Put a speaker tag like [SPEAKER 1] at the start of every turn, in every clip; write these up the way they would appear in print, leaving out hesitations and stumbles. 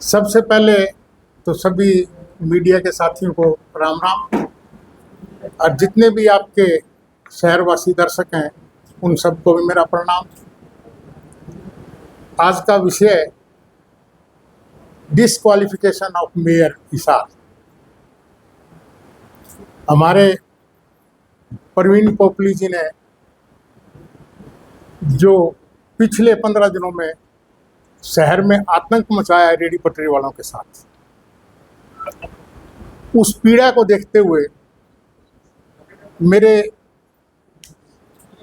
[SPEAKER 1] सबसे पहले तो सभी मीडिया के साथियों को राम राम, और जितने भी आपके शहरवासी दर्शक हैं उन सबको भी मेरा प्रणाम। आज का विषय डिस्क्वालिफिकेशन ऑफ मेयर हिसार। हमारे परवीन पोपली जी ने जो पिछले 15 दिनों में शहर में आतंक मचाया है रेडी पटरी वालों के साथ, उस पीड़ा को देखते हुए मेरे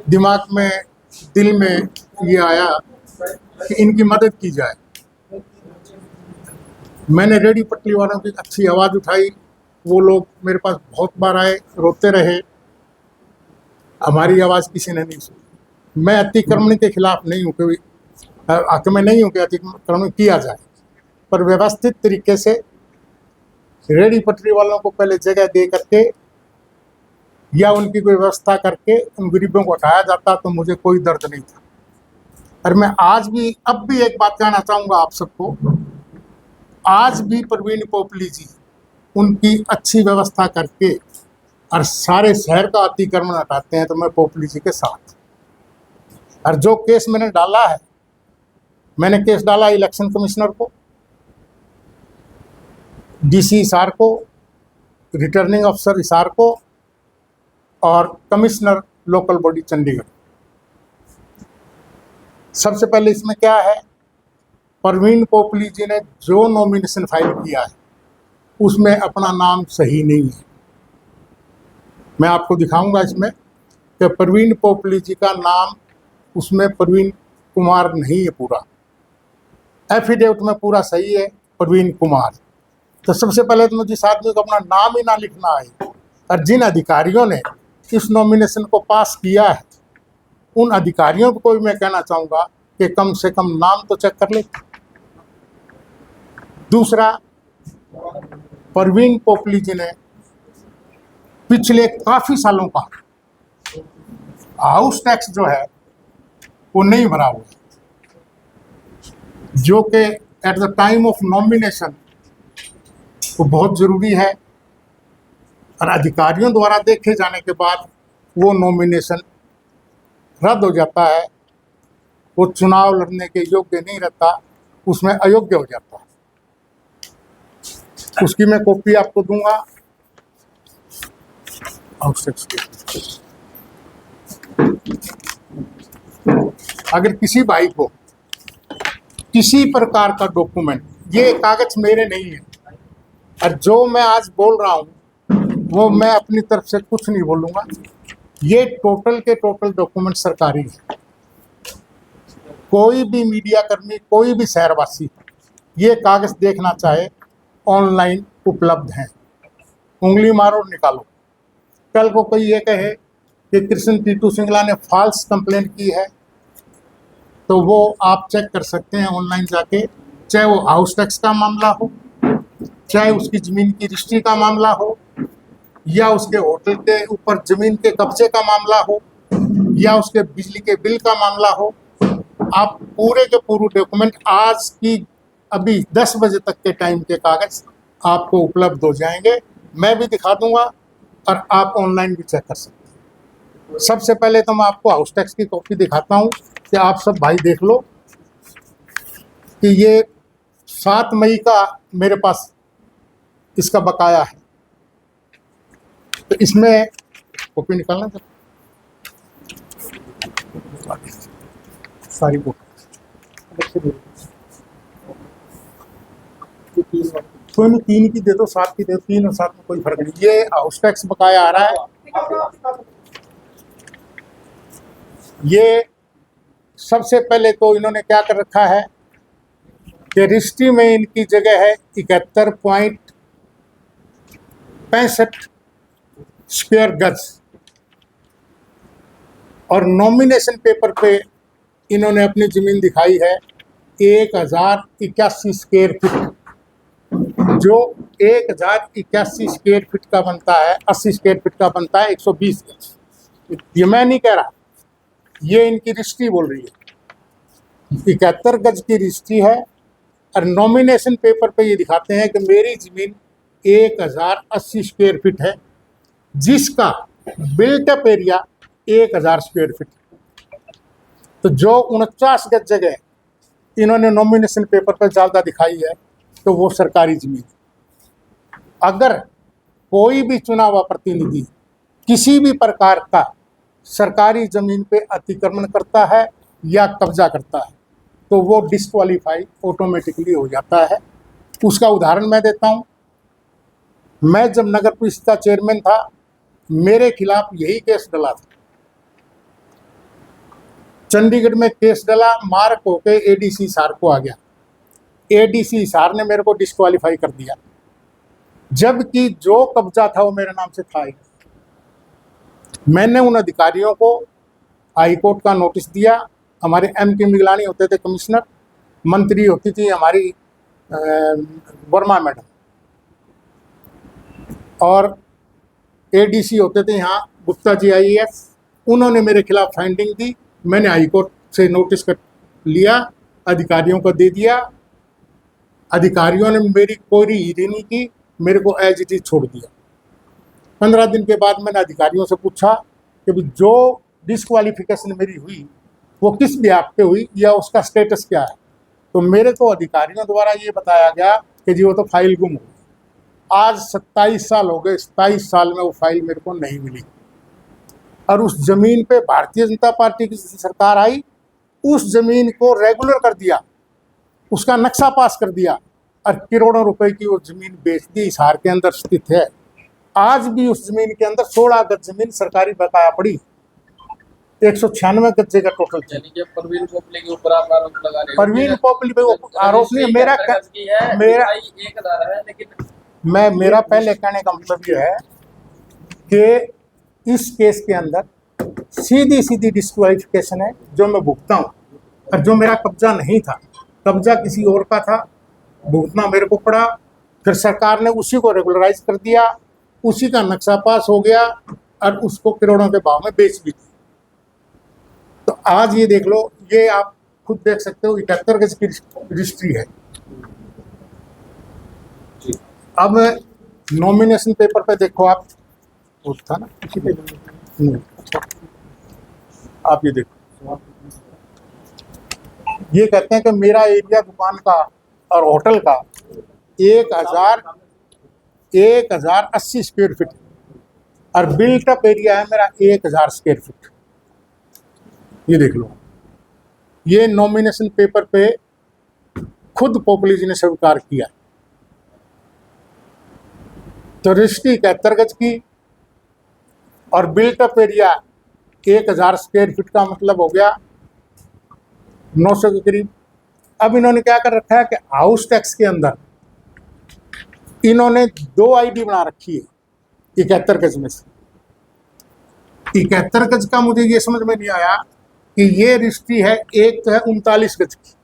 [SPEAKER 1] दिमाग में, दिल में ये आया कि इनकी मदद की जाए। मैंने रेडी पटरी वालों की अच्छी आवाज़ उठाई। वो लोग मेरे पास बहुत बार आए, रोते रहे, हमारी आवाज़ किसी ने नहीं सुनी। मैं अतिक्रमण के खिलाफ नहीं हूँ, कभी मैं नहीं हूँ कि अतिक्रमण किया जाए, पर व्यवस्थित तरीके से रेडी पटरी वालों को पहले जगह दे करके या उनकी कोई व्यवस्था करके उन गरीबों को हटाया जाता तो मुझे कोई दर्द नहीं था। और मैं आज भी, अब भी एक बात कहना चाहूँगा आप सबको, आज भी परवीन पोपली जी उनकी अच्छी व्यवस्था करके और सारे शहर का अतिक्रमण हटाते हैं तो मैं पोपली जी के साथ। और जो केस मैंने डाला है, मैंने केस डाला इलेक्शन कमिश्नर को, डीसी हिसार को, रिटर्निंग अफसर हिसार को और कमिश्नर लोकल बॉडी चंडीगढ़। सबसे पहले इसमें क्या है, परवीन पोपली जी ने जो नॉमिनेशन फाइल किया है उसमें अपना नाम सही नहीं है। मैं आपको दिखाऊंगा इसमें कि परवीन पोपली जी का नाम उसमें परवीन कुमार नहीं है, पूरा एफिडेविट में पूरा सही है परवीन कुमार। तो सबसे पहले तो जिस आदमी को अपना नाम ही ना लिखना है, और जिन अधिकारियों ने इस नॉमिनेशन को पास किया है उन अधिकारियों को भी मैं कहना चाहूँगा कि कम से कम नाम तो चेक कर ले। दूसरा, परवीन पोपली जी ने पिछले काफ़ी सालों का हाउस टैक्स जो है वो नहीं भरा हुआ, जो कि at the time of nomination वो बहुत ज़रूरी है, और अधिकारियों द्वारा देखे जाने के बाद वो नॉमिनेशन रद्द हो जाता है, वो चुनाव लड़ने के योग्य नहीं रहता, उसमें अयोग्य हो जाता है। उसकी मैं कॉपी आपको दूंगा। अगर किसी भाई को किसी प्रकार का डॉक्यूमेंट, ये कागज मेरे नहीं है, और जो मैं आज बोल रहा हूँ वो मैं अपनी तरफ से कुछ नहीं बोलूँगा, ये टोटल के टोटल डॉक्यूमेंट सरकारी है। कोई भी मीडिया कर्मी, कोई भी शहरवासी ये कागज देखना चाहे ऑनलाइन उपलब्ध हैं, उंगली मारो और निकालो। कल को कोई ये कहे कि कृष्ण टीटू सिंगला ने फॉल्स कंप्लेंट की है तो वो आप चेक कर सकते हैं ऑनलाइन जाके, चाहे वो हाउस टैक्स का मामला हो, चाहे उसकी ज़मीन की रजिस्ट्री का मामला हो, या उसके होटल के ऊपर ज़मीन के कब्जे का मामला हो, या उसके बिजली के बिल का मामला हो। आप पूरे के पूरे डॉक्यूमेंट आज की अभी 10 बजे तक के टाइम के कागज आपको उपलब्ध हो जाएंगे। मैं भी दिखा दूंगा और आप ऑनलाइन भी चेक कर सकते हैं। सबसे पहले तो मैं आपको हाउस टैक्स की कॉपी दिखाता हूं कि आप सब भाई देख लो कि ये 7 मई का मेरे पास इसका बकाया है। तो इसमें कॉपी निकालना था सारी बुक, कोई नहीं 3 की दे दो, 7 की दे दो, 3 और 7 में कोई फर्क नहीं। ये हाउस टैक्स बकाया आ रहा है। ये सबसे पहले तो इन्होंने क्या कर रखा है कि रजिस्ट्री में इनकी जगह है 71.65 स्क्वायर गज, और नॉमिनेशन पेपर पे इन्होंने अपनी ज़मीन दिखाई है 1081 स्क्वायर फीट, जो 1081 स्क्वायर फीट का बनता है, 80 स्क्वायर फीट का बनता है 120 गज। ये मैं नहीं कह रहा, ये इनकी रजिस्ट्री बोल रही है। 71 गज की रजिस्ट्री है और नॉमिनेशन पेपर पे ये दिखाते हैं कि मेरी जमीन 1080 स्क्वायर फीट है, जिसका बिल्टअप एरिया 1000 स्क्वायर फीट। तो जो 49 गज जगह इन्होंने नॉमिनेशन पेपर पर ज्यादा दिखाई है, तो वो सरकारी जमीन। अगर कोई भी चुना हुआ प्रतिनिधि किसी भी प्रकार का सरकारी जमीन पे अतिक्रमण करता है या कब्जा करता है, तो वो डिस्क्वालीफाई ऑटोमेटिकली हो जाता है। उसका उदाहरण मैं देता हूं। मैं जब नगर परिषद का चेयरमैन था, मेरे खिलाफ यही केस डला था। चंडीगढ़ में केस डला, मार्क होके एडीसी हिसार को आ गया। एडीसी हिसार ने मेरे को डिस्क्वालीफाई कर दिया, जबकि जो कब्जा था वो मेरे नाम से था ही। मैंने उन अधिकारियों को हाई कोर्ट का नोटिस दिया। हमारे के मिगलानी होते थे कमिश्नर, मंत्री होती थी हमारी वर्मा मैडम, और एडीसी होते थे यहाँ गुप्ता जी IAS। उन्होंने मेरे खिलाफ फाइंडिंग दी। मैंने हाई कोर्ट से नोटिस कर लिया, अधिकारियों को दे दिया। अधिकारियों ने मेरी कोई हीरी नहीं की, मेरे को एज इट इज छोड़ दिया। 15 दिन के बाद मैंने अधिकारियों से पूछा कि जो डिस्क्वालिफिकेशन मेरी हुई वो किस ब्याह पे हुई या उसका स्टेटस क्या है। तो मेरे को अधिकारियों द्वारा ये बताया गया कि जी वो तो फाइल गुम हो गई। आज 27 साल हो गए, 27 साल में वो फाइल मेरे को नहीं मिली। और उस जमीन पे भारतीय जनता पार्टी की सरकार आई, उस जमीन को रेगुलर कर दिया, उसका नक्शा पास कर दिया और करोड़ों रुपए की वो जमीन बेच दी। हिसार के अंदर स्थित है। आज भी उस जमीन के अंदर 16 गज जमीन सरकारी बकाया पड़ी। 196 गज का टोटल।
[SPEAKER 2] परवीन पोपली के ऊपर आप आरोप लगा रहे हो।
[SPEAKER 1] परवीन पोपली पे आरोप नहीं है, मेरा मेरा पहले कहने का मतलब ये है कि इस केस के अंदर सीधी डिस्क्वालिफिकेशन है जो मैं भुगता हूँ, और जो मेरा कब्जा नहीं था, कब्जा किसी और का था, भुगतना मेरे को पड़ा। फिर सरकार ने उसी को रेगुलराइज कर दिया, उसी का नक्शा पास हो गया और उसको करोड़ों के भाव में बेच भी दी। तो आज ये देख लो, ये आप खुद देख सकते हो, 71 गज की रजिस्ट्री है। अब नॉमिनेशन पेपर पे देखो आप, था ना आप ये देखो, ये कहते हैं कि मेरा एरिया दुकान का और होटल का 1080 स्क्वायर फीट और बिल्टअप एरिया है मेरा 1000 स्क्वायर फीट। ये देख लो, ये नॉमिनेशन पेपर पे खुद पोपली जी ने स्वीकार किया। तो रजिस्ट्री 71 गज की और बिल्टअप एरिया 1000 स्क्वायर फीट का मतलब हो गया 900 के करीब। अब इन्होंने क्या कर रखा है कि हाउस टैक्स के अंदर इन्होंने 2 ID बना रखी है 71 गज में से। 71 गज का मुझे ये समझ में नहीं आया कि ये रजिस्ट्री है, एक तो है 39 गज की,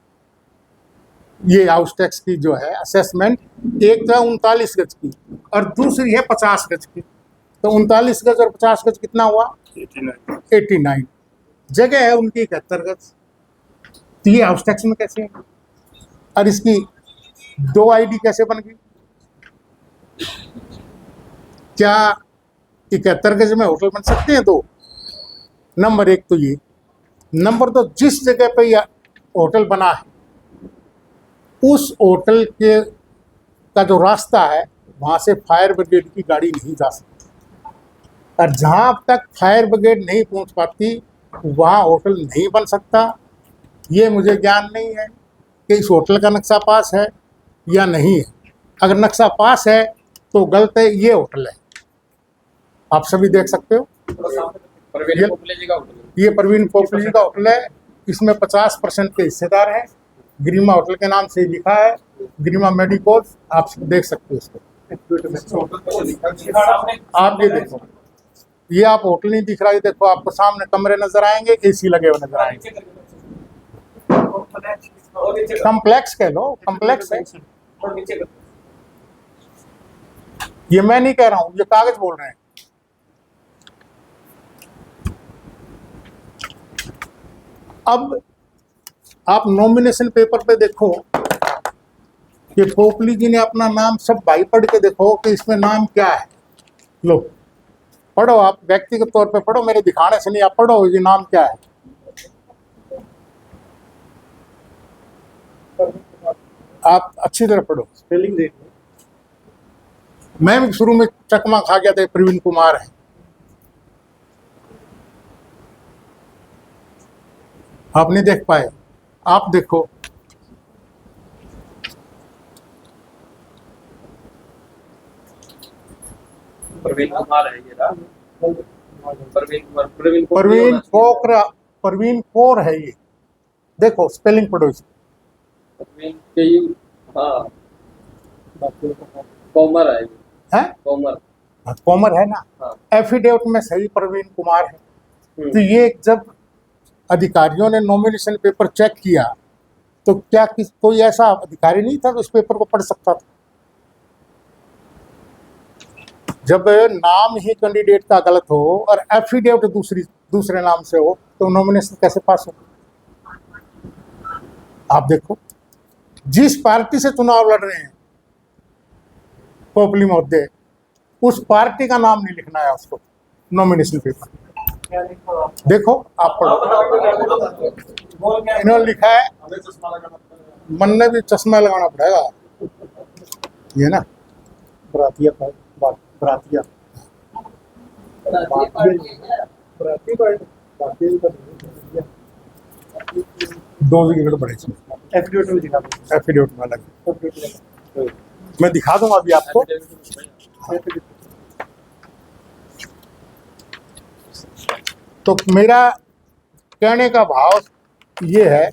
[SPEAKER 1] ये हाउस टैक्स की जो है असेसमेंट, एक तो है 39 गज की और दूसरी है 50 गज की। तो 39 गज और 50 गज कितना हुआ? 89 जगह है उनकी 71 गज। तो ये हाउस टैक्स में कैसे है? और इसकी 2 ID कैसे बन गई? क्या 71 गज में होटल बन सकते हैं? 2 नंबर 1 तो ये। नंबर 2, जिस जगह पे यह होटल बना है उस होटल के का जो रास्ता है वहां से फायर ब्रिगेड की गाड़ी नहीं जा सकती, और जहां तक फायर ब्रिगेड नहीं पहुंच पाती वहां होटल नहीं बन सकता। ये मुझे ज्ञान नहीं है कि इस होटल का नक्शा पास है या नहीं है। अगर नक्शा पास है तो गलत है, ये होटल है, आप सभी देख सकते हो। ये परवीन पोपली जी का होटल है। इसमें 50% के हिस्सेदार हैं। गरिमा होटल के नाम से लिखा है, गरिमा मेडिकोज, आप देख सकते हो इसको। आप ये देखो, ये आप होटल नहीं दिख रहा है, देखो आपको सामने कमरे नजर आएंगे, AC लगे हुए नजर आएंगे। कम्प्लेक्स कह लो, कम्प्लेक्स है ये, मैं नहीं कह रहा हूं, ये कागज बोल रहे हैं। अब आप नॉमिनेशन पेपर पे देखो, कि पोपली जी ने अपना नाम, सब भाई पढ़ के देखो कि इसमें नाम क्या है। लो पढ़ो, आप व्यक्तिगत तौर पे पढ़ो, मेरे दिखाने से नहीं, आप पढ़ो ये नाम क्या है। आप अच्छी तरह पढ़ो,
[SPEAKER 3] स्पेलिंग देख लो।
[SPEAKER 1] मैं भी शुरू में चकमा खा गया था, प्रवीण कुमार है। आप नहीं देख पाए, आप देखो।
[SPEAKER 2] प्रवीण कुमार है ये ना? प्रवीण कुमार, प्रवीण
[SPEAKER 1] प्रवीण पोखरा, प्रवीण कौर है ये। देखो स्पेलिंग पढ़ो इसकी।
[SPEAKER 2] प्रवीण के ही, हाँ कोमर है ये,
[SPEAKER 1] है
[SPEAKER 2] कोमर।
[SPEAKER 1] कॉमर है ना।
[SPEAKER 2] हाँ।
[SPEAKER 1] एफिडेविट में सही प्रवीण कुमार है।
[SPEAKER 2] हम्म।
[SPEAKER 1] तो ये जब अधिकारियों ने नॉमिनेशन पेपर चेक किया तो क्या कोई ऐसा अधिकारी नहीं था जो उस पेपर को पढ़ सकता था? जब नाम ही कैंडिडेट का गलत हो और एफिडेविट दूसरे नाम से हो तो नॉमिनेशन कैसे पास हो? आप देखो, जिस पार्टी से चुनाव लड़ रहे हैं पोपली महोदय, उस पार्टी का नाम नहीं लिखना है उसको नॉमिनेशन पेपर। देखो आप पढ़ो, इन्होंने लिखा है, मन ने भी चश्मा लगाना पड़ेगा ये ना।
[SPEAKER 3] बरातिया बरातिया
[SPEAKER 1] दो विकेट बड़े इसमें,
[SPEAKER 3] एफिडेविट में दिखा दो।
[SPEAKER 1] एफिडेविट में अलग, मैं दिखा दूंगा अभी आपको। तो मेरा कहने का भाव ये है,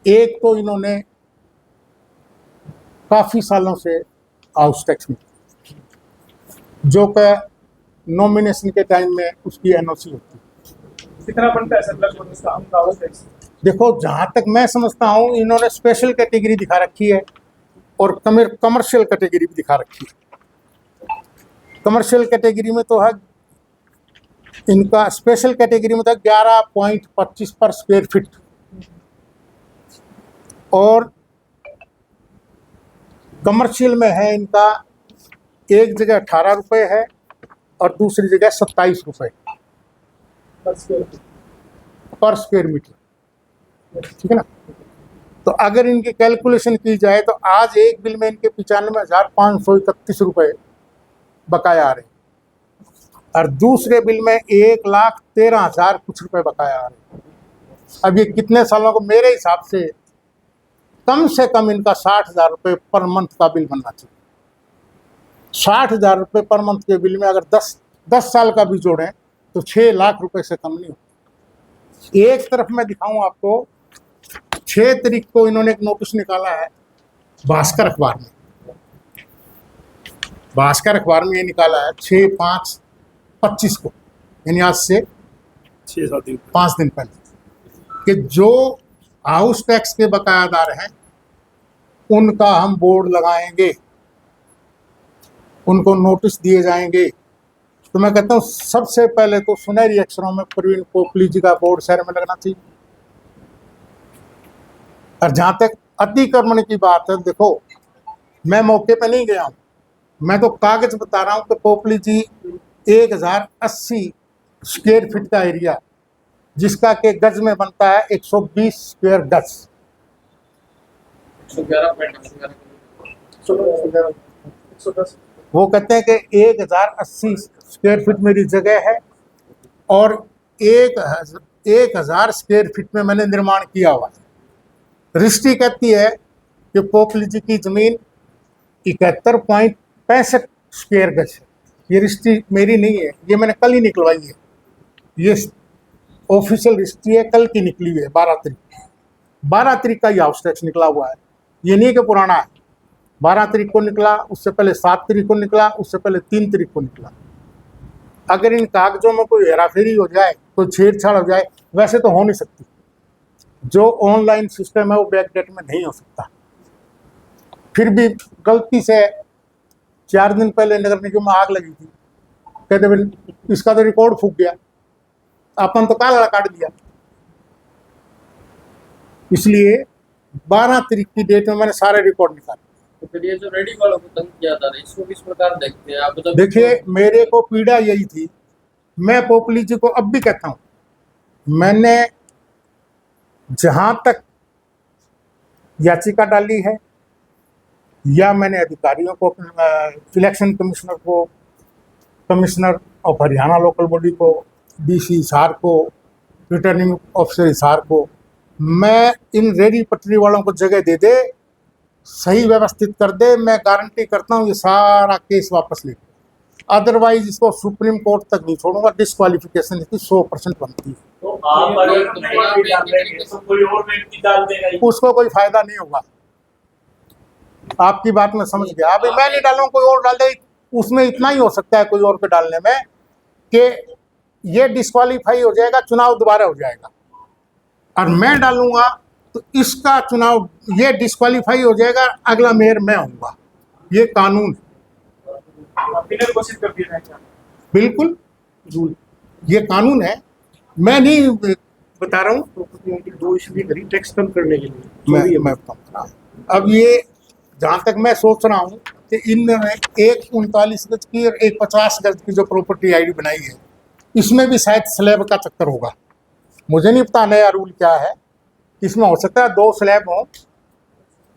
[SPEAKER 1] एक तो इन्होंने काफी सालों से हाउस टैक्स में, जो कि नॉमिनेशन के टाइम में उसकी एनओसी होती है।
[SPEAKER 3] कितना बनता है सर लगभग इसका हम हाउस टैक्स?
[SPEAKER 1] देखो जहां तक मैं समझता हूं, इन्होंने स्पेशल कैटेगरी दिखा रखी है और कमर्शियल कैटेगरी भी दिखा रखी है। कमर्शियल कैटेगरी में तो है इनका, स्पेशल कैटेगरी में था 11.25 पर स्क्वायर फीट, और कमर्शियल में है इनका एक जगह 18 रुपये है और दूसरी जगह 27 रुपये पर स्क्वायर मीटर। ठीक है ना। तो अगर इनकी कैलकुलेशन की जाए तो आज एक बिल में इनके 95,531 रुपये बकाया आ रहे हैं और दूसरे बिल में 1,13,000 कुछ रुपए बकाया आ रहे हैं। अब ये कितने सालों को, मेरे हिसाब से कम इनका 60,000 रुपये पर मंथ का बिल बनना चाहिए। 60,000 रुपये पर मंथ के बिल में अगर 10 साल का भी जोड़ें तो 6 लाख रुपए से कम नहीं हो। एक तरफ मैं दिखाऊं आपको, 6 तारीख को इन्होंने एक नोटिस निकाला है भास्कर अखबार में। भास्कर अखबार में ये निकाला है 6/5/25 को, यानी आज से
[SPEAKER 3] 6-7 दिन
[SPEAKER 1] 5 दिन पहले, कि जो हाउस टैक्स के बकायादार हैं उनका हम बोर्ड लगाएंगे, उनको नोटिस दिए जाएंगे। तो मैं कहता हूँ सबसे पहले तो सुनहरी अक्षरों में प्रवीण पोपली जी का बोर्ड शहर में लगना चाहिए। और जहां तक अतिक्रमण की बात है, देखो मैं मौके पे नहीं गया हूं, मैं तो कागज बता रहा हूं कि पोपली जी 1080 स्क्वायर फीट का एरिया, जिसका के गज में बनता है 120 स्क्वायर गज।
[SPEAKER 3] 110
[SPEAKER 1] वो कहते हैं कि 1080 स्क्वायर फीट मेरी जगह है और 1000 स्क्वायर फीट में मैंने निर्माण किया हुआ है। रजिस्ट्री कहती है कि पोपली जी की जमीन 71.65 स्क्वायर गज है। ये रजिस्ट्री मेरी नहीं है, ये मैंने कल ही निकलवाई है, ये ऑफिशियल रजिस्ट्री है, कल की निकली हुई है। 12 तारीख का ये हाउस टैक्स निकला हुआ है, ये नहीं कि पुराना है। 12 तारीख को निकला, उससे पहले 7 तारीख को निकला, उससे पहले 3 तारीख को निकला। अगर इन कागजों में कोई हेराफेरी हो जाए, कोई छेड़छाड़ हो जाए, वैसे तो हो नहीं सकती। जो ऑनलाइन सिस्टम है वो बैकडेट में नहीं हो सकता। फिर भी गलती से 4 दिन पहले नगर निगम में आग लगी थी, कहते भाई इसका तो रिकॉर्ड फूक गया, अपन तो काला काट दिया। इसलिए 12 तारीख की डेट में मैंने सारे रिकॉर्ड निकाले।
[SPEAKER 2] तो फिर ये जो रेडी वालों को तंग किया जा रहा है इसको किस प्रकार देखते हैं आप बता।
[SPEAKER 1] देखिए, मेरे को पीड़ा यही थी, मैं पोपली जी को अब भी कहता हूँ, मैंने जहां तक याचिका डाली है या मैंने अधिकारियों को, इलेक्शन कमिश्नर को, commissioner of Haryana local body को, डीसी हिसार को, रिटर्निंग ऑफिसर हिसार को, मैं इन रेडी पटरी वालों को जगह दे दे, सही व्यवस्थित कर दे, मैं गारंटी करता हूँ ये सारा केस वापस ले। अदरवाइज इसको सुप्रीम कोर्ट तक नहीं छोड़ूंगा, डिस्क्वालिफिकेशन इसकी 100% बनती है।
[SPEAKER 3] तो आप
[SPEAKER 2] पर
[SPEAKER 3] अगर
[SPEAKER 2] एक
[SPEAKER 3] नहीं भी डाल देंगे तो कोई और व्यक्ति डाल देगा ही।
[SPEAKER 1] उसको कोई फायदा नहीं होगा। आपकी बात मैं समझ गया। अभी मैं नहीं डालूंगा, कोई और डाल दे, उसमें इतना ही हो सकता है कोई और के डालने में कि ये डिस्क्वालीफाई हो जाएगा, चुनाव दोबारा हो जाएगा, और मैं डालूंगा तो इसका चुनाव ये डिस्क्वालीफाई हो जाएगा, अगला मेयर मैं होऊंगा। ये कानून है,
[SPEAKER 3] बिना घोषित कर दिया जाएगा।
[SPEAKER 1] बिल्कुल रूल, ये कानून है। मैं नहीं बता रहा हूँ,
[SPEAKER 3] दो इसलिए करी टैक्स कम करने के लिए।
[SPEAKER 1] मैं बताऊँ। अब ये जहाँ तक मैं सोच रहा हूँ कि इन एक 39 गज की और एक 50 गज की जो प्रॉपर्टी आईडी बनाई है, इसमें भी शायद स्लैब का चक्कर होगा। मुझे नहीं पता नया रूल क्या है। इसमें हो सकता है 2 स्लैब हो,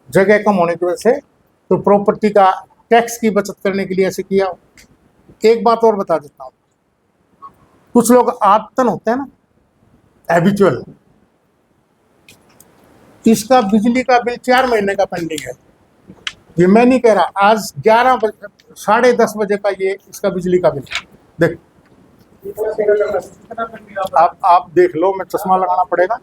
[SPEAKER 1] जगह कम होने की वजह से, तो प्रॉपर्टी का टैक्स की बचत करने के लिए ऐसे किया हो। एक बात और बता देता हूँ, कुछ लोग आदतन होते हैं ना, हैबिचुअल, इसका बिजली का बिल 4 महीने का पेंडिंग है। ये मैं नहीं कह रहा, आज 11 बजे 10:30 बजे का ये इसका बिजली का बिल देख, आप देख लो, मैं चश्मा लगाना पड़ेगा।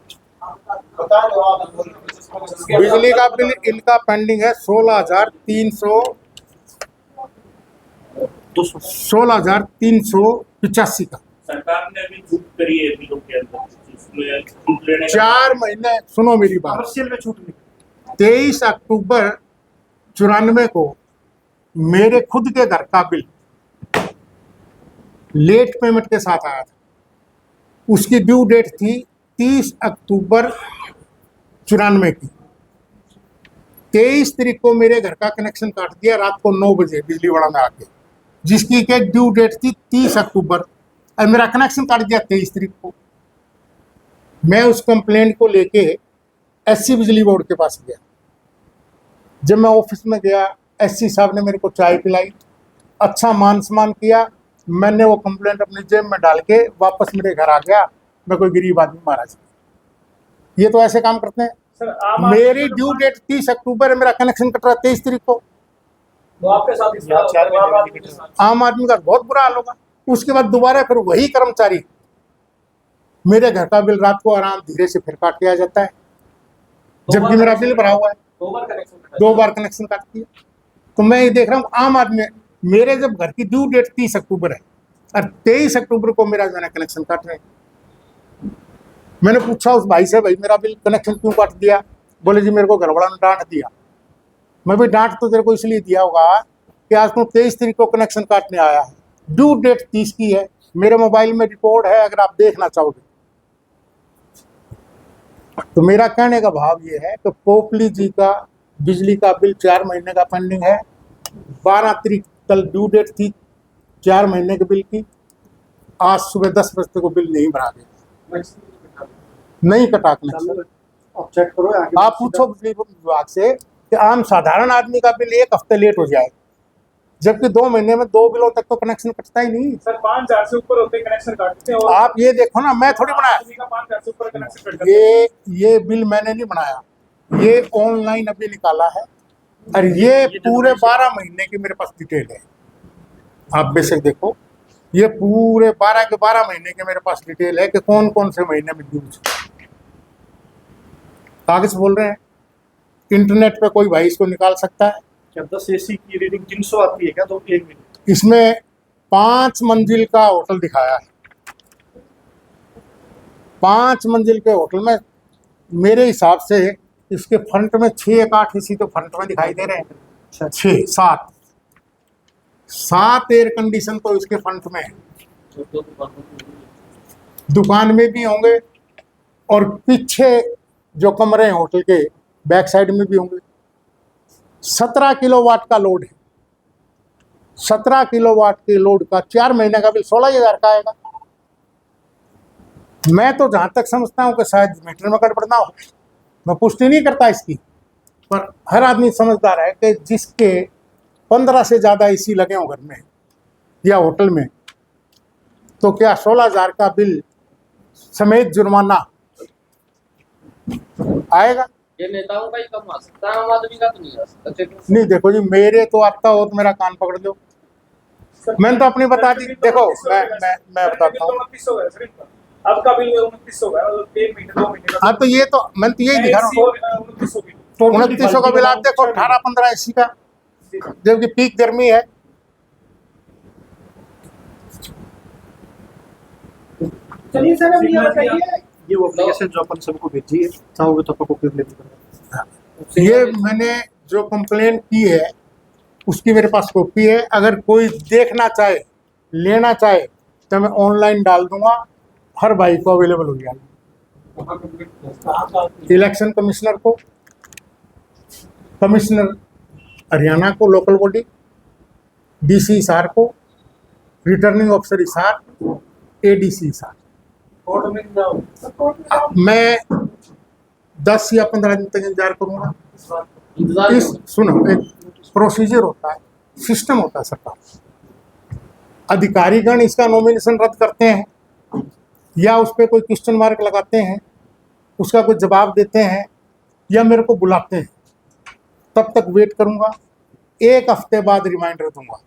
[SPEAKER 1] बिजली का बिल इनका पेंडिंग है 16,385 का।
[SPEAKER 3] सरकार ने अभी छूट करी है बिलों के अंदर, इसमें छूट लेने
[SPEAKER 1] 4 महीने, सुनो मेरी बात,
[SPEAKER 3] कमर्शियल में छूट नहीं।
[SPEAKER 1] 23 अक्टूबर 94 को मेरे खुद के घर का बिल लेट पेमेंट के साथ आया था। उसकी ड्यू डेट थी 30 अक्टूबर 94 की। 23 तारीख को मेरे घर का कनेक्शन काट दिया रात को 9 बजे बिजली वाला में आके, जिसकी के ड्यू डेट थी 30 अक्टूबर, और मेरा कनेक्शन काट दिया 23 तारीख को। मैं उस कंप्लेंट को लेके एससी बिजली बोर्ड के पास गया। जब मैं ऑफिस में गया, एससी साहब ने मेरे को चाय पिलाई, अच्छा मान सम्मान किया। मैंने वो कंप्लेंट अपनी जेब में डाल के वापस मेरे घर आ गया। मैं कोई गरीब आदमी महाराज, ये तो ऐसे काम करते हैं।
[SPEAKER 3] सर
[SPEAKER 1] मेरी ड्यू डेट 30 अक्टूबर है, मेरा कनेक्शन कट रहा 23 तारीख को।
[SPEAKER 3] वो आपके साथ
[SPEAKER 1] आम आदमी का बहुत बुरा हाल होगा। उसके बाद दोबारा फिर वही कर्मचारी मेरे घर का बिल रात को आराम धीरे से फिर काट लिया जाता है, जबकि मेरा बिल भरा हुआ है। 2 बार कनेक्शन काट दिया। तो मैं ये देख रहा हूँ, आम आदमी, मेरे जब घर की ड्यू डेट 30 अक्टूबर है और 23 अक्टूबर को मेरा मैंने कनेक्शन काट रहे हैं। मैंने पूछा उस भाई से, भाई मेरा बिल कनेक्शन क्यों काट दिया? बोले जी मेरे को घरवाला ने डांट दिया। मैं भी डांट तो तेरे को इसलिए दिया होगा कि आज तुम 23 तारीख को कनेक्शन काटने आया है, ड्यू डेट 30 की है, मेरे मोबाइल में रिकॉर्ड है, अगर आप देखना चाहोगे। तो मेरा कहने का भाव ये है कि पोपली जी का बिजली का बिल 4 महीने का पेंडिंग है। 12 तारीख कल ड्यू डेट थी 4 महीने के बिल की। आज सुबह 10 बजे तक वो बिल नहीं भरा गया, नहीं कटा कनेक्शन।
[SPEAKER 3] आप चेक करो,
[SPEAKER 1] आप पूछो बिजली विभाग से कि आम साधारण आदमी का बिल 1 हफ्ते लेट हो जाए, जबकि 2 महीने में 2 बिलों तक तो कनेक्शन कटता ही नहीं।
[SPEAKER 3] सर 5000 से ऊपर होते कनेक्शन काटते हैं। और
[SPEAKER 1] आप ये देखो ना, मैं थोड़ी बनाया
[SPEAKER 3] 5000 से ऊपर कनेक्शन कट जाते हैं।
[SPEAKER 1] ये बिल मैंने नहीं बनाया, ये ऑनलाइन अभी निकाला है, और ये पूरे 12 महीने की मेरे पास डिटेल है। आप बेशक देखो, ये पूरे 12 के 12 महीने के मेरे पास डिटेल है कि कौन कौन से महीने में ड्यू। कागज बोल रहे हैं, इंटरनेट पे कोई भाई इसको निकाल सकता है।
[SPEAKER 3] क्या 10 एसी की रीडिंग 300 आती है क्या? तो 1 मिनट।
[SPEAKER 1] इसमें 5 मंजिल का होटल दिखाया है। 5 मंजिल के होटल में मेरे हिसाब से इसके फ्रंट में 6 या 8 एसी तो फ्रंट में दिखाई दे रहे हैं। 6 7 एयर कंडीशन तो इसके फ्रंट में है। दुकान में भी होंगे, और पीछे जो कमरे हैं होटल के बैक साइड में भी होंगे। 17 किलोवाट का लोड है, 17 किलोवाट के लोड का 4 महीने का बिल 16,000 का आएगा। मैं तो जहां तक समझता हूं कि शायद मीटर में गड़बड़ ना हो, मैं पुष्टि नहीं करता इसकी, पर हर आदमी समझदार है कि जिसके 15 से ज़्यादा एसी लगे हों घर में या होटल में, तो क्या 16,000 का बिल समेत जुर्माना आएगा?
[SPEAKER 2] ये नेताओं का ही कम आ सकता है, आम आदमी का तो नहीं आ सकता।
[SPEAKER 1] नहीं, देखो जी, मेरे तो आता हो तो मेरा कान पकड़ दो। मैंने तो अपनी बता दी। देखो, मैं बताता हूँ।
[SPEAKER 3] 29 हो गया सर इनका। आपका बिल 29 हो गया, मतलब 1 महीने 2 महीने का।
[SPEAKER 1] हाँ, तो ये तो मैं तो यही दिखा रहा हूँ।
[SPEAKER 3] 29 हो गई।
[SPEAKER 1] 2900 का बिल आप देखो, 18-15 एसी का, जबकि पीक गर्मी है।
[SPEAKER 3] चलिए सर, अब ये बताइए,
[SPEAKER 4] ये वो एप्लीकेशन जो अपन सबको भेजी है, चाहोगे तो आपको फिर लेते हैं।
[SPEAKER 1] ये मैंने जो कंप्लेन की है उसकी मेरे पास कॉपी है। अगर कोई देखना चाहे, लेना चाहे, तो मैं ऑनलाइन डाल दूंगा, हर भाई को अवेलेबल हो जाएगी। इलेक्शन कमिश्नर को, कमिश्नर हरियाणा को, लोकल बॉडी, डीसी हिसार को, returning officer Hisar, ADC Hisar. मैं 10 या 15 दिन तक इंतजार करूंगा।
[SPEAKER 2] इंतजार
[SPEAKER 1] इस सुनो, एक प्रोसीजर होता है, सिस्टम होता है सरकार। अधिकारीगण इसका नॉमिनेशन रद्द करते हैं या उस पर कोई क्वेश्चन मार्क लगाते हैं, उसका कोई जवाब देते हैं या मेरे को बुलाते हैं, तब तक वेट करूंगा। 1 हफ्ते बाद रिमाइंडर दूंगा,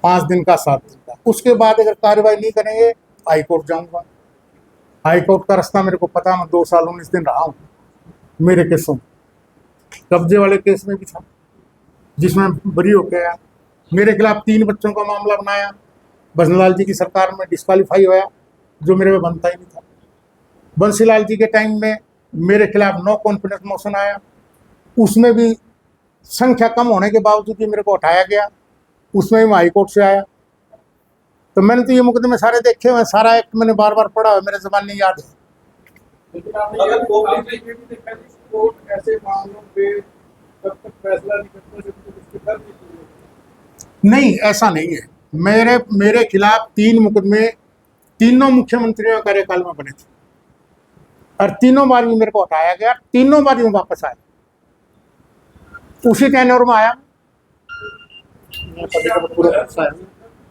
[SPEAKER 1] 5 दिन का, 7 दिन का। उसके बाद अगर कार्रवाई नहीं करेंगे, हाई कोर्ट जाऊंगा। हाई कोर्ट का रास्ता मेरे को पता, मैं 2 साल 19 दिन रहा हूँ मेरे केसों में। कब्जे वाले केस में भी था जिसमें बरी होके आया। मेरे खिलाफ 3 बच्चों का मामला बनाया, बंसीलाल जी की सरकार में डिस्क्वालीफाई होया, जो मेरे में बनता ही नहीं था। बंसीलाल जी के टाइम में मेरे खिलाफ नो कॉन्फिडेंस मोशन आया, उसमें भी संख्या कम होने के बावजूद भी मेरे को हटाया गया, उसमें भी मैं हाई कोर्ट से आया। तो मैंने तो ये मुकदमे सारे देखे हुए, सारा एक्ट मैंने बार बार पढ़ा है, मेरे ज़बान नहीं याद है।
[SPEAKER 3] अगर कोर्ट ऐसे मामलों पे जब तक फैसला नहीं करता जब तक उसके दर्ज नहीं होते।
[SPEAKER 1] नहीं, ऐसा नहीं है। मेरे खिलाफ 3 मुकदमे तीनों मुख्यमंत्रियों के कार्यकाल में बने थे, और तीनों बार भी मेरे को हटाया गया, तीनों बार भी वापस आया, उसी टेन्योर में आया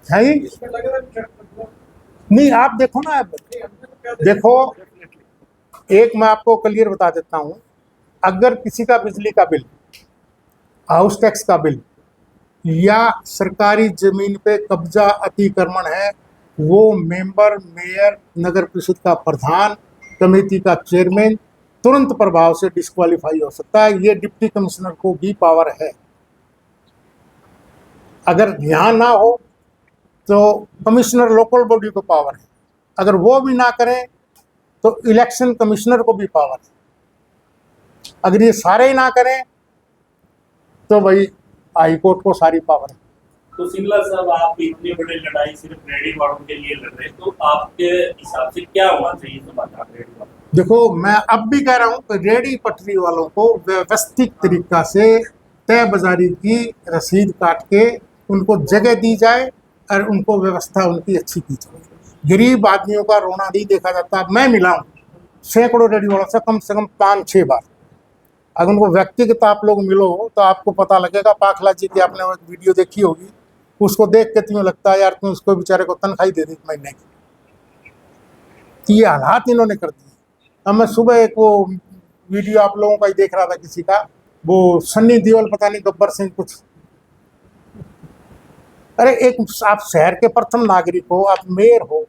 [SPEAKER 1] है ही।
[SPEAKER 3] इसमें लगा था
[SPEAKER 1] नहीं, आप देखो ना, अब देखो, एक मैं आपको क्लियर बता देता हूं, अगर किसी का बिजली का बिल, हाउस टैक्स का बिल या सरकारी जमीन पे कब्जा अतिक्रमण है, वो मेंबर, मेयर, नगर परिषद का प्रधान, कमेटी का चेयरमैन तुरंत प्रभाव से डिस्क्वालीफाई हो सकता है। ये डिप्टी कमिश्नर को भी पावर है। अगर ध्यान ना हो तो कमिश्नर लोकल बॉडी को पावर है, अगर वो भी ना करें तो इलेक्शन कमिश्नर को भी पावर है। अगर ये सारे ही ना करें तो भाई हाई कोर्ट को सारी पावर है।
[SPEAKER 3] तो सिंगला साहब, आप इतनी बड़ी लड़ाई सिर्फ रेडी वालों के लिए लड़ रहे हैं, तो आपके हिसाब से क्या होना चाहिए समाधान रेडी वालों?
[SPEAKER 1] देखो, मैं अब भी कह रहा हूँ कि रेडी पटरी वालों को व्यवस्थित तरीका से तय बाजारी की रसीद काट के उनको जगह दी जाए और उनको व्यवस्था उनकी अच्छी की जाए। गरीब आदमियों का रोना नहीं देखा जाता। मैं मिला हूँ सैकड़ों रेडी वालों से, कम 5-6 बार। अगर उनको व्यक्तिगत आप लोग मिलो तो आपको पता लगेगा। पाखला जी की आपने एक वीडियो देखी होगी, उसको देख के तुम्हें लगता है यार, तुम उसको बेचारे को तनख्वाही दे दी महीने की। तो ये हालात इन्होंने कर दिए। अब मैं सुबह एक वो वीडियो आप लोगों का ही देख रहा था किसी का, वो सन्नी देओल, पता नहीं गब्बर सिंह कुछ। अरे एक आप शहर के प्रथम नागरिक हो, आप मेयर हो,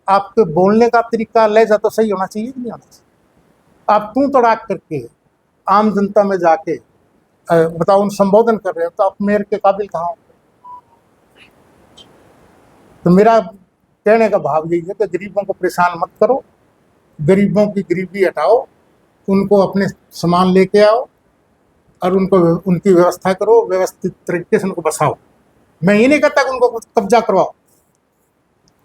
[SPEAKER 1] आपके बोलने का तरीका, लहजा तो सही होना चाहिए कि नहीं होना चाहिए? आप तू तड़ाक करके आम जनता में जाके बताओ, उन संबोधन कर रहे हो, तो आप मेयर के काबिल कहाँ हो? तो मेरा कहने का भाव यही है कि गरीबों को परेशान मत करो, गरीबों की गरीबी हटाओ, उनको अपने सामान लेके आओ और उनको उनकी व्यवस्था करो, व्यवस्थित तरीके से उनको बसाओ। मैं ये नहीं कहता कि उनको कब्जा करवाओ,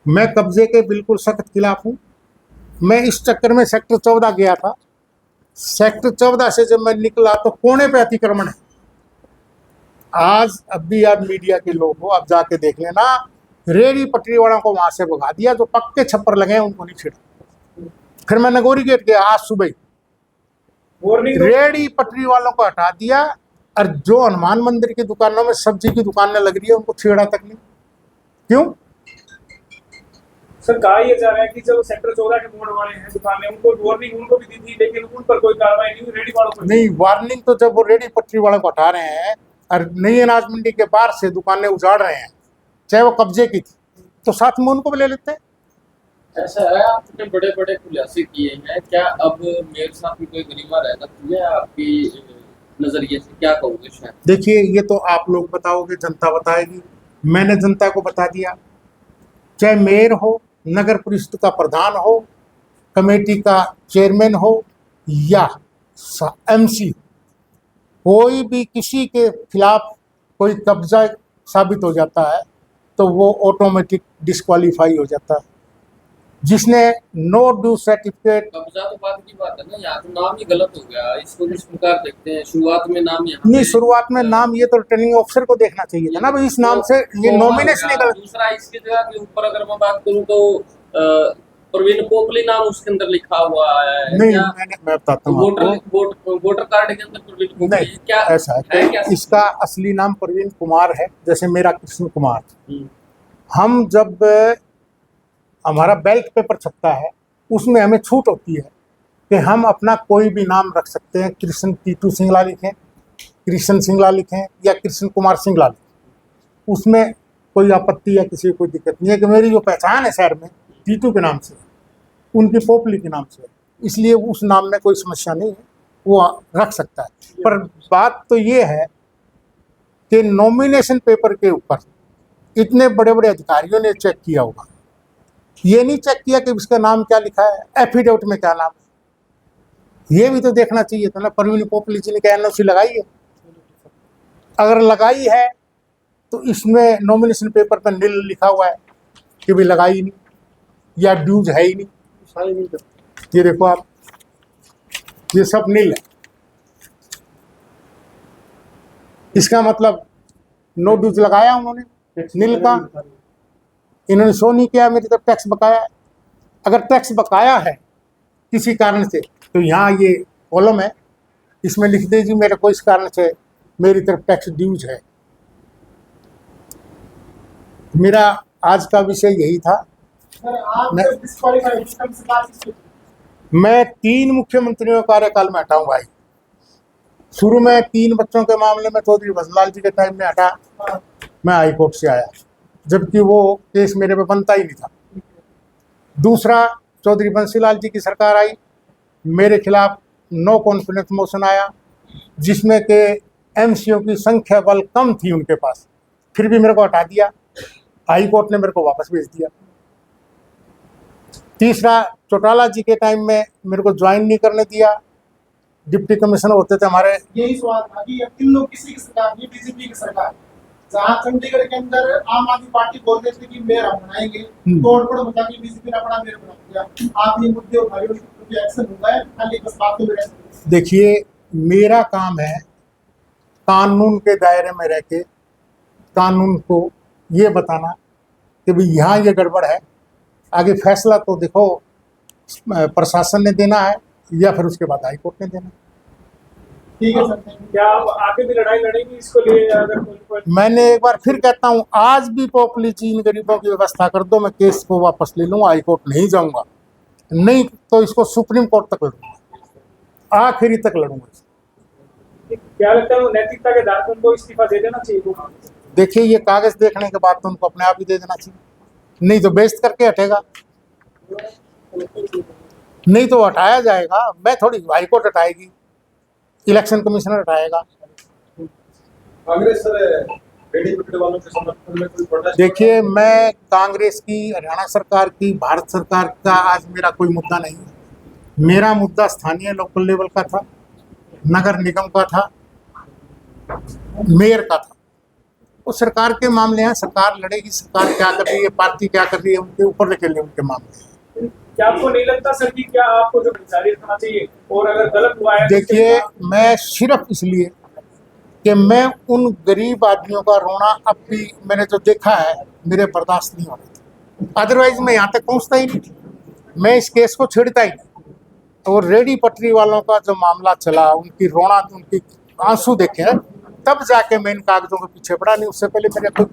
[SPEAKER 1] मैं कब्जे के बिल्कुल सख्त खिलाफ हूँ। मैं इस चक्कर में सेक्टर 14 गया था, सेक्टर 14 से जब मैं निकला तो कोने पे अतिक्रमण है। आज अब भी आप मीडिया के लोग हो, आप जाके देख लेना, रेहड़ी पटरी वालों को वहां से भगा दिया, जो पक्के छप्पर लगे हैं उनको नहीं छेड़ा। फिर मैं नगोरी गेट गया आज सुबह,
[SPEAKER 3] वार्निंग
[SPEAKER 1] रेहड़ी पटरी वालों को हटा दिया, और जो हनुमान मंदिर की दुकानों में सब्जी की दुकानें लग रही है उनको छेड़ा तक नहीं। क्यों?
[SPEAKER 3] सर कहा यह जा रहा है कि जो सेक्टर 14 के बोर्ड वाले हैं दुकानें, उनको वार्निंग उनको भी दी थी, लेकिन उन पर कोई कार्रवाई नहीं हुई, रेडी वालों को
[SPEAKER 1] नहीं, वार्निंग तो जब वो रेहड़ी पटरी वालों को हटा रहे हैं और नई अनाज मंडी के पार से दुकानें उजाड़ रहे हैं, चाहे वो कब्जे की थी, तो साथ में उनको भी ले लेते हैं।
[SPEAKER 2] ऐसा है, आपने बड़े बड़े खुलासे किए हैं, क्या अब मेयर साहब की कोई गरिमा रह सकती है आपकी नजरिए से, क्या कहोगे शायद?
[SPEAKER 1] देखिए, ये तो आप लोग बताओगे, जनता बताएगी। मैंने जनता को बता दिया, चाहे मेयर हो, नगर परिषद का प्रधान हो, कमेटी का चेयरमैन हो या एमसी, कोई भी किसी के खिलाफ कोई कब्जा साबित हो जाता है तो वो ऑटोमेटिक डिस्क्वालीफाई हो जाता है। जिसने नो ड्यू सर्टिफिकेट,
[SPEAKER 2] कब्जा तो बात की बात है ना, यहाँ तो नाम ही गलत हो गया, इसको किस प्रकार देखते हैं? शुरुआत में नाम यहाँ
[SPEAKER 1] नहीं, शुरुआत में नाम, ये तो रिटर्निंग ऑफिसर को देखना चाहिए था ना भाई, इस नाम से ये नॉमिनेशन ही गलत।
[SPEAKER 2] दूसरा, इसकी जगह के ऊपर अगर मैं बात करूँ तो प्रवीण पोपली नाम उसके अंदर लिखा हुआ है।
[SPEAKER 1] नहीं,
[SPEAKER 2] क्या
[SPEAKER 1] मैं बताता हूँ आपको।
[SPEAKER 2] वोटर कार्ड के अंदर प्रवीण पोपली
[SPEAKER 1] नहीं,
[SPEAKER 2] क्या
[SPEAKER 1] ऐसा है
[SPEAKER 2] क्या?
[SPEAKER 1] कि इसका असली नाम प्रवीण कुमार है, जैसे मेरा कृष्ण कुमार। हम जब हमारा बैलेट पेपर छपता है उसमें हमें छूट होती है कि हम अपना कोई भी नाम रख सकते हैं। कृष्ण टीटू सिंगला लिखें, कृष्ण सिंगला लिखें या कृष्ण कुमार सिंगला लिखें, उसमें कोई आपत्ति या किसी को कोई दिक्कत नहीं है। कि मेरी जो पहचान है शहर में टीटू के नाम से, उनकी पोपली के नाम से, इसलिए उस नाम में कोई समस्या नहीं है, वो रख सकता है। पर बात तो ये है कि नॉमिनेशन पेपर के ऊपर इतने बड़े बड़े अधिकारियों ने चेक किया होगा, ये नहीं चेक किया कि इसका नाम क्या लिखा है, एफिडेविट में क्या नाम है। ये भी तो देखना चाहिए था ना। प्रवीण पोपली जी ने क्या एनओसी लगाई है? अगर लगाई है तो इसमें नॉमिनेशन पेपर पर नील लिखा हुआ है कि भी लगाई नहीं या ड्यूज है ही नहीं। ये देखो आप, ये सब नील है, इसका मतलब नो ड्यूज लगाया उन्होंने नील का। इन्होंने शो नहीं किया मेरी तरफ टैक्स बकाया है। अगर टैक्स बकाया है किसी कारण से तो यहाँ ये कॉलम है, इसमें लिख दीजिए मेरे को इस कारण से मेरी तरफ टैक्स ड्यूज है। मेरा आज का विषय यही था। मैं 3 मुख्यमंत्रियों के कार्यकाल में हटा हूँ भाई। शुरू में 3 बच्चों के मामले में चौधरी भजनलाल जी के टाइम में हटा, मैं हाई कोर्ट से आया, जबकि वो केस मेरे पे बनता ही नहीं था। दूसरा, चौधरी बंसीलाल जी की सरकार आई, मेरे खिलाफ नो कॉन्फिडेंस मोशन आया, जिसमें के एमसीओ की संख्या बल कम थी उनके पास, फिर भी मेरे को हटा दिया। हाई कोर्ट ने मेरे को वापस भेज दिया। तीसरा, चौटाला जी के टाइम में मेरे को ज्वाइन नहीं करने दिया, डिप्टी कमिश्नर होते थे हमारे।
[SPEAKER 5] यही सवाल था कि अब इन लोग किसी की सरकार, ये बीजेपी की सरकार, जहाँ चंडीगढ़ के अंदर आम आदमी पार्टी बोल रहे थे कि मेयर हम बनाएंगे, तोड़फोड़ बता के बीजेपी ने अपना मेयर बना दिया। आप ये मुद्दे उठाए, उस पर एक्शन होगा है, खाली बस बातों में रह सकते।
[SPEAKER 1] देखिए, मेरा काम है कानून के दायरे में रह के कानून को ये बताना कि भाई यहाँ ये गड़बड़ है। आगे फैसला तो देखो प्रशासन ने देना है या फिर उसके बाद हाई कोर्ट ने देना।
[SPEAKER 5] ठीक है सर, थैंक यू।
[SPEAKER 3] क्या आप आगे भी लड़ाई लड़ेंगे इसको लिए? अगर कोई
[SPEAKER 1] मैंने एक बार फिर कहता हूँ, आज भी पोपली जी इन गरीबों की व्यवस्था कर दो, मैं केस को वापस ले लूँगा, हाई कोर्ट नहीं जाऊँगा, नहीं तो इसको सुप्रीम कोर्ट तक लड़ूंगा, आखिरी तक लड़ूंगा।
[SPEAKER 3] क्या लगता है नैतिकता के आधार पर उनको इस्तीफा दे देना चाहिए?
[SPEAKER 1] देखिए, ये कागज देखने के बाद तो उनको अपने आप ही दे देना चाहिए, नहीं तो बेइज्जत करके हटेगा, नहीं तो हटाया जाएगा। मैं थोड़ी, हाई कोर्ट हटाएगी, इलेक्शन कमिश्नर हटाएगा।
[SPEAKER 3] कांग्रेस वालों के समर्थन में कोई प्रोटेस्ट?
[SPEAKER 1] देखिए, मैं कांग्रेस की, हरियाणा सरकार की, भारत सरकार का आज मेरा कोई मुद्दा नहीं है। मेरा मुद्दा स्थानीय लोकल लेवल का था, नगर निगम का था, मेयर का था। वो सरकार के मामले हैं, सरकार लड़ेगी, सरकार क्या कर रही है, पार्टी क्या कर रही है, उनके ऊपर लेके उनके मामले हैं।
[SPEAKER 3] क्या आपको नहीं लगता सर कि क्या आपको जो जारी रखना चाहिए और अगर गलत हुआ है तो
[SPEAKER 1] देखिए, मैं सिर्फ इसलिए कि मैं उन गरीब आदमियों का रोना अब भी मैंने जो देखा है मेरे बर्दाश्त नहीं हो रहा था, अदरवाइज मैं यहाँ तक पहुँचता ही नहीं, मैं इस केस को छेड़ता ही नहीं। और रेडी पटरी वालों का जो मामला चला, उनकी रोना, उनकी आंसू देखे, तब जाके मैं इन कागजों के पीछे पड़ा, नहीं उससे पहले मेरे कोई